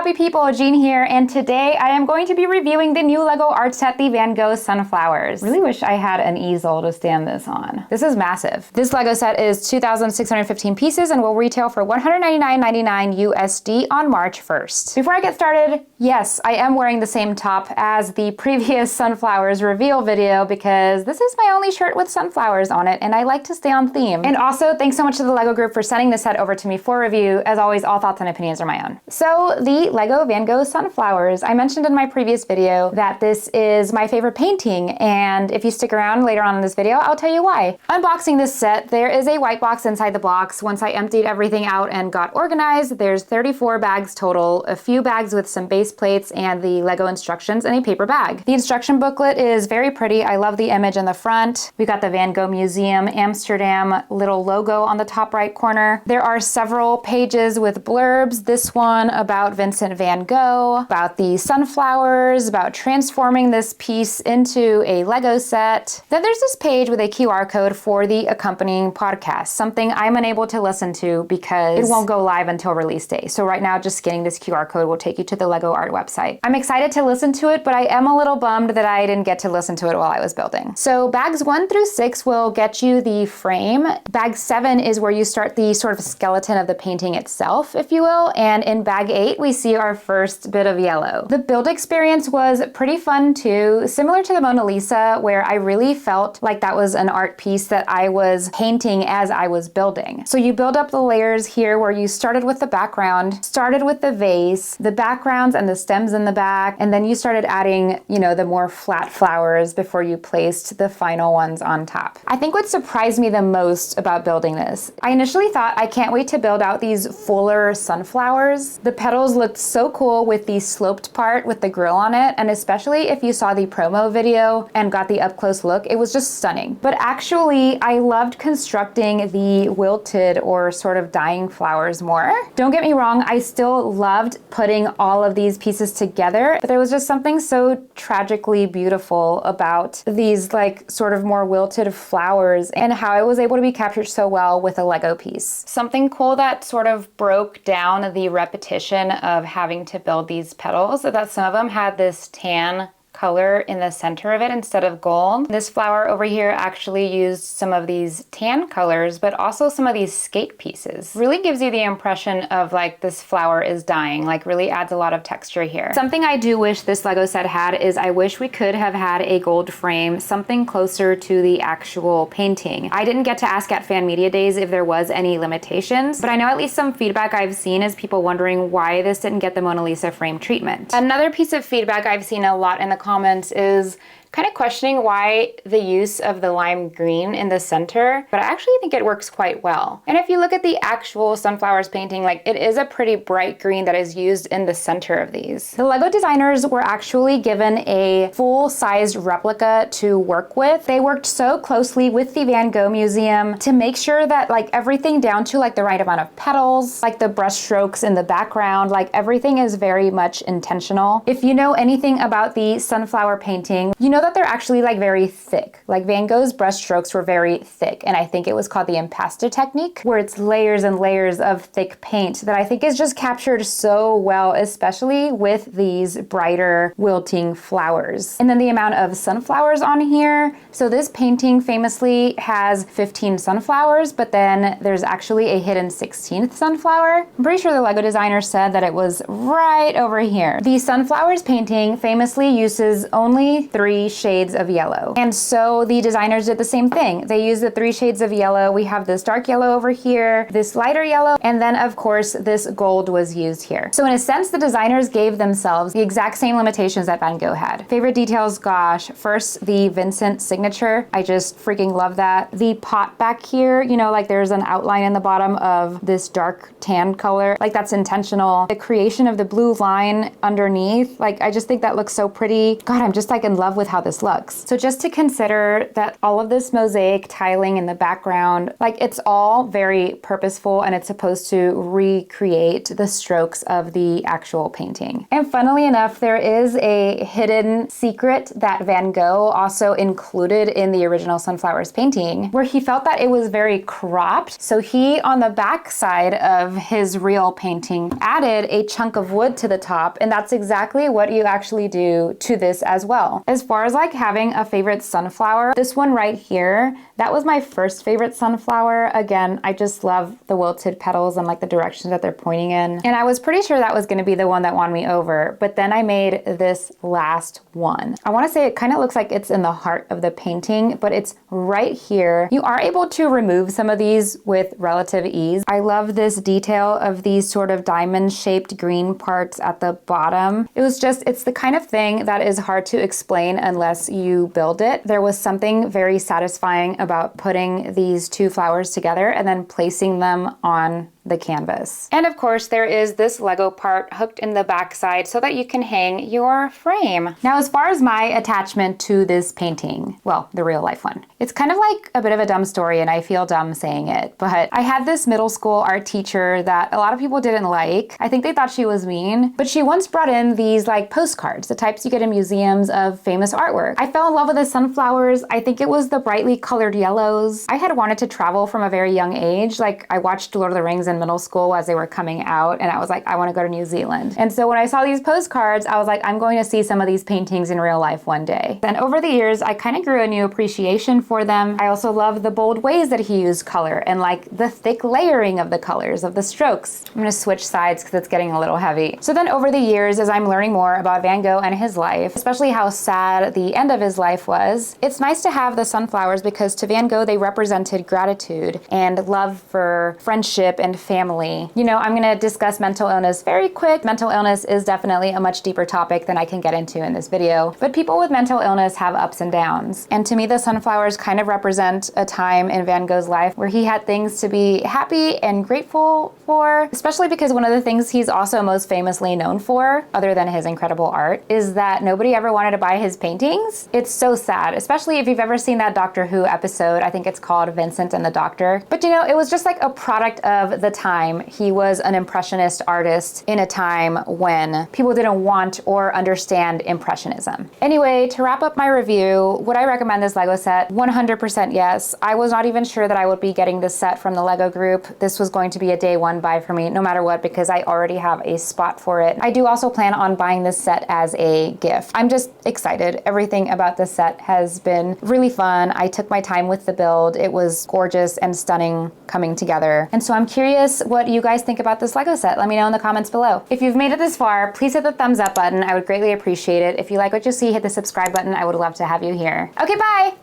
happy people, Jean here, and today I am going to be reviewing the new LEGO art set, the Van Gogh Sunflowers. Really wish I had an easel to stand this on. This is massive. This LEGO set is 2,615 pieces and will retail for $199.99 USD on March 1st. Before I get started, yes, I am wearing the same top as the previous Sunflowers reveal video because this is my only shirt with sunflowers on it and I like to stay on theme. And also, thanks so much to the LEGO group for sending this set over to me for review. As always, all thoughts and opinions are my own. So the LEGO Van Gogh Sunflowers. I mentioned in my previous video that this is my favorite painting, and if you stick around later on in this video, I'll tell you why. Unboxing this set, there is a white box inside the box. Once I emptied everything out and got organized, there's 34 bags total, a few bags with some base plates and the LEGO instructions in a paper bag. The instruction booklet is very pretty. I love the image in the front. We got the Van Gogh Museum Amsterdam little logo on the top right corner. There are several pages with blurbs. This one about Vincent van Gogh, about the sunflowers, about transforming this piece into a LEGO set. Then there's this page with a QR code for the accompanying podcast, something I'm unable to listen to because it won't go live until release day. So right now, just scanning this QR code will take you to the LEGO art website. I'm excited to listen to it, but I am a little bummed that I didn't get to listen to it while I was building. So bags 1 through 6 will get you the frame. Bag 7 is where you start the sort of skeleton of the painting itself, if you will. And in bag 8, we see our first bit of yellow. The build experience was pretty fun too, similar to the Mona Lisa, where I really felt like that was an art piece that I was painting as I was building. So you build up the layers here where you started with the background, started with the vase, the backgrounds and the stems in the back, and then you started adding, the more flat flowers before you placed the final ones on top. I think what surprised me the most about building this, I initially thought I can't wait to build out these fuller sunflowers. The petals looked so cool with the sloped part with the grill on it, and especially if you saw the promo video and got the up close look, it was just stunning. But actually, I loved constructing the wilted or sort of dying flowers more. Don't get me wrong, I still loved putting all of these pieces together, but there was just something so tragically beautiful about these sort of more wilted flowers and how it was able to be captured so well with a LEGO piece. Something cool that sort of broke down the repetition of having to build these petals, that some of them had this tan color in the center of it instead of gold. This flower over here actually used some of these tan colors, but also some of these skate pieces. Really gives you the impression of this flower is dying, really adds a lot of texture here. Something I do wish this LEGO set had is I wish we could have had a gold frame, something closer to the actual painting. I didn't get to ask at Fan Media Days if there was any limitations, but I know at least some feedback I've seen is people wondering why this didn't get the Mona Lisa frame treatment. Another piece of feedback I've seen a lot in the comments is kind of questioning why the use of the lime green in the center, but I actually think it works quite well. And if you look at the actual sunflowers painting, it is a pretty bright green that is used in the center of these. The LEGO designers were actually given a full-sized replica to work with. They worked so closely with the Van Gogh Museum to make sure that everything down to the right amount of petals, the brush strokes in the background, everything is very much intentional. If you know anything about the sunflower painting, you know that they're actually very thick. Van Gogh's brush strokes were very thick, and I think it was called the impasto technique, where it's layers and layers of thick paint that I think is just captured so well, especially with these brighter wilting flowers. And then the amount of sunflowers on here. So this painting famously has 15 sunflowers, but then there's actually a hidden 16th sunflower. I'm pretty sure the LEGO designer said that it was right over here. The sunflowers painting famously uses only 3 shades of yellow. And so the designers did the same thing. They used the 3 shades of yellow. We have this dark yellow over here, this lighter yellow, and then of course this gold was used here. So in a sense, the designers gave themselves the exact same limitations that Van Gogh had. Favorite details, gosh, first the Vincent signature. I just freaking love that. The pot back here, there's an outline in the bottom of this dark tan color. That's intentional. The creation of the blue line underneath, I just think that looks so pretty. God, I'm just in love with how how this looks. So just to consider that all of this mosaic tiling in the background, like it's all very purposeful and it's supposed to recreate the strokes of the actual painting. And funnily enough, there is a hidden secret that Van Gogh also included in the original Sunflowers painting, where he felt that it was very cropped. So he, on the back side of his real painting, added a chunk of wood to the top, and that's exactly what you actually do to this as well. As far as like having a favorite sunflower, this one right here, that was my first favorite sunflower. Again, I just love the wilted petals and like the direction that they're pointing in. And I was pretty sure that was gonna be the one that won me over, but then I made this last one. I wanna say it kind of looks like it's in the heart of the painting, but it's right here. You are able to remove some of these with relative ease. I love this detail of these sort of diamond-shaped green parts at the bottom. It's the kind of thing that is hard to explain unless you build it. There was something very satisfying about putting these two flowers together and then placing them on the canvas. And of course, there is this Lego part hooked in the back side so that you can hang your frame. Now, as far as my attachment to this painting, well, the real life one, it's kind of like a bit of a dumb story and I feel dumb saying it, but I had this middle school art teacher that a lot of people didn't like. I think they thought she was mean, but she once brought in these like postcards, the types you get in museums of famous artwork. I fell in love with the sunflowers. I think it was the brightly colored yellows. I had wanted to travel from a very young age. Like I watched Lord of the Rings in middle school as they were coming out, and I was like, I want to go to New Zealand. And so when I saw these postcards, I was like, I'm going to see some of these paintings in real life one day. And over the years, I kind of grew a new appreciation for them. I also love the bold ways that he used color and like the thick layering of the colors, of the strokes. I'm going to switch sides because it's getting a little heavy. So then over the years, as I'm learning more about Van Gogh and his life, especially how sad the end of his life was, it's nice to have the sunflowers because to Van Gogh, they represented gratitude and love for friendship and family. You know, I'm gonna discuss mental illness very quick. Mental illness is definitely a much deeper topic than I can get into in this video, but people with mental illness have ups and downs. And to me, the sunflowers kind of represent a time in Van Gogh's life where he had things to be happy and grateful for, especially because one of the things he's also most famously known for, other than his incredible art, is that nobody ever wanted to buy his paintings. It's so sad, especially if you've ever seen that Doctor Who episode. I think it's called Vincent and the Doctor. But you know, it was just like a product of the time. He was an impressionist artist in a time when people didn't want or understand impressionism. Anyway, to wrap up my review, would I recommend this Lego set? 100% yes. I was not even sure that I would be getting this set from the Lego group. This was going to be a day one buy for me, no matter what, because I already have a spot for it. I do also plan on buying this set as a gift. I'm just excited. Everything about this set has been really fun. I took my time with the build. It was gorgeous and stunning coming together. And so I'm curious what you guys think about this Lego set. Let me know in the comments below. If you've made it this far, please hit the thumbs up button. I would greatly appreciate it. If you like what you see, hit the subscribe button. I would love to have you here. Okay, bye!